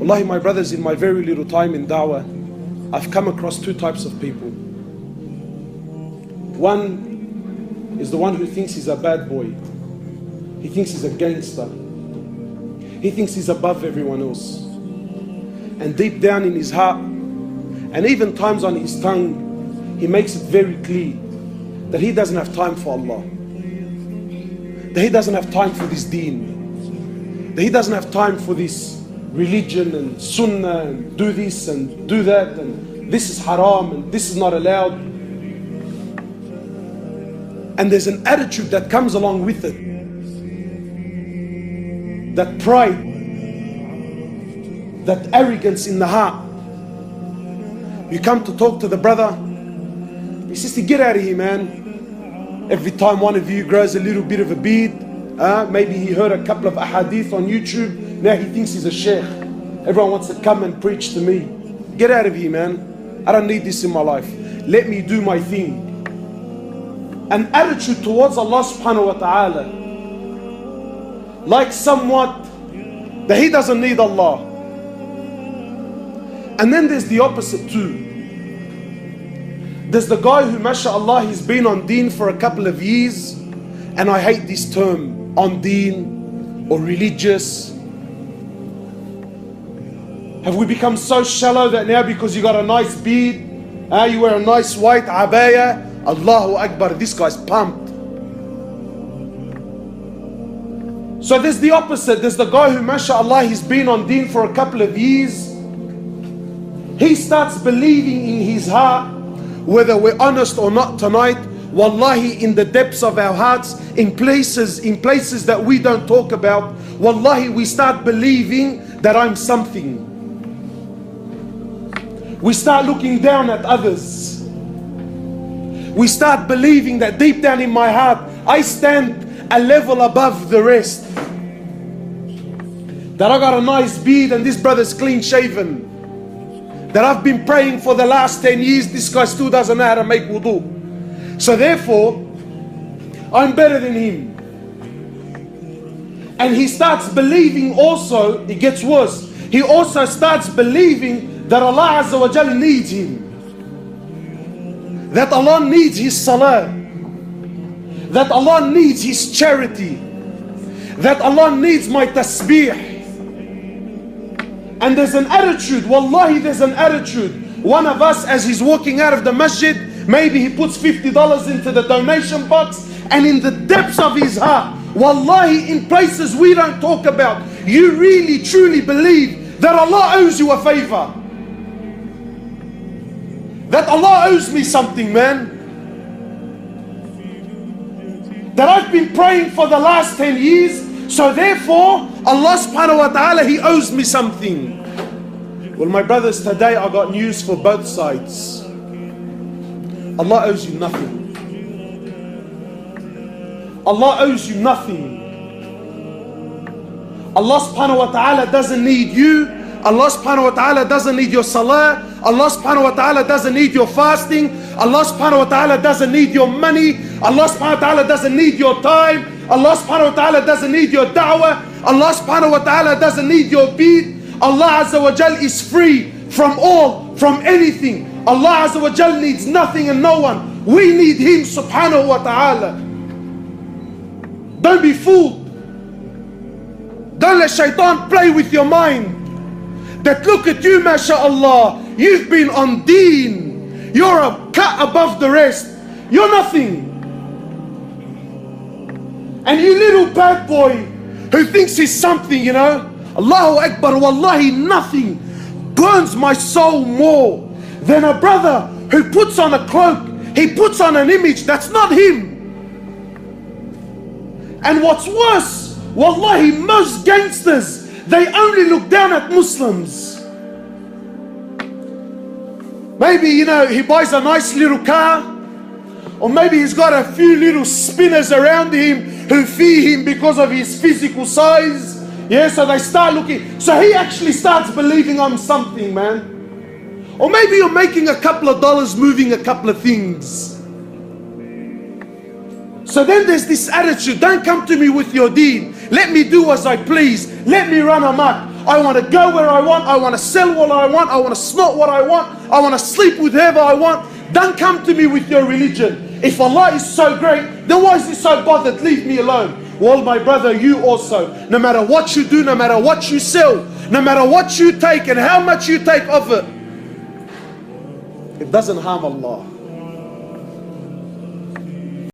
Wallahi, my brothers, in my very little time in da'wah, I've come across two types of people. One is the one who thinks he's a bad boy. He thinks he's a gangster. He thinks he's above everyone else. And deep down in his heart, and even times on his tongue, he makes it very clear that he doesn't have time for Allah. That he doesn't have time for this deen. That he doesn't have time for this religion and sunnah and do this and do that and this is haram and this is not allowed. And there's an attitude that comes along with it. That pride, that arrogance in the heart. You come to talk to the brother, he says, get out of here, man. Every time one of you grows a little bit of a beard, maybe he heard a couple of ahadith on YouTube, now he thinks he's a sheikh. Everyone wants to come and preach to me. Get out of here, man. I don't need this in my life. Let me do my thing. An attitude towards Allah subhanahu wa ta'ala, like somewhat that he doesn't need Allah. And then there's the opposite too. There's the guy who, mashallah, he's been on deen for a couple of years, and I hate this term, on deen or religious. Have we become so shallow that now because you got a nice beard, you wear a nice white abaya, Allahu Akbar, this guy's pumped. So there's the opposite. There's the guy who, mashallah, he's been on deen for a couple of years. He starts believing in his heart, whether we're honest or not tonight, wallahi, in the depths of our hearts, in places that we don't talk about, wallahi, we start believing that I'm something. We start looking down at others. We start believing that deep down in my heart, I stand a level above the rest. That I got a nice beard and this brother's clean shaven. That I've been praying for the last 10 years, this guy still doesn't know how to make wudu. So therefore, I'm better than him. And he starts believing also, it gets worse, he also starts believing that Allah Azza wa Jal needs him. That Allah needs his salah. That Allah needs his charity. That Allah needs my tasbih. And there's an attitude, wallahi, there's an attitude. One of us, as he's walking out of the masjid, maybe he puts $50 into the donation box, and in the depths of his heart, wallahi, in places we don't talk about, you really truly believe that Allah owes you a favor. That Allah owes me something, man. That I've been praying for the last 10 years, so therefore, Allah subhanahu wa ta'ala, He owes me something. Well, my brothers, today I got news for both sides. Allah owes you nothing. Allah owes you nothing. Allah subhanahu wa ta'ala doesn't need you. Allah subhanahu wa ta'ala doesn't need your salah. Allah subhanahu wa ta'ala doesn't need your fasting. Allah subhanahu wa ta'ala doesn't need your money. Allah subhanahu wa ta'ala doesn't need your time. Allah subhanahu wa ta'ala doesn't need your da'wah. Allah subhanahu wa ta'ala doesn't need your bead. Allah Azza wa Jal is free from all, from anything. Allah Azza wa Jal needs nothing and no one. We need Him subhanahu wa ta'ala. Don't be fooled. Don't let shaitan play with your mind. That look at you, mashallah, you've been on deen. You're a cut above the rest. You're nothing. And you little bad boy who thinks he's something, you know, Allahu Akbar, wallahi, nothing burns my soul more than a brother who puts on a cloak. He puts on an image that's not him. And what's worse, wallahi, most gangsters, they only look down at Muslims. Maybe, you know, he buys a nice little car, or maybe he's got a few little spinners around him who feed him because of his physical size. Yeah, so they start looking. So he actually starts believing I'm something, man. Or maybe you're making a couple of dollars moving a couple of things. So then there's this attitude, don't come to me with your deen. Let me do as I please. Let me run amok. I want to go where I want. I want to sell what I want. I want to snort what I want. I want to sleep with whoever I want. Don't come to me with your religion. If Allah is so great, then why is He so bothered? Leave me alone. Well, my brother, you also, no matter what you do, no matter what you sell, no matter what you take and how much you take of it, it doesn't harm Allah.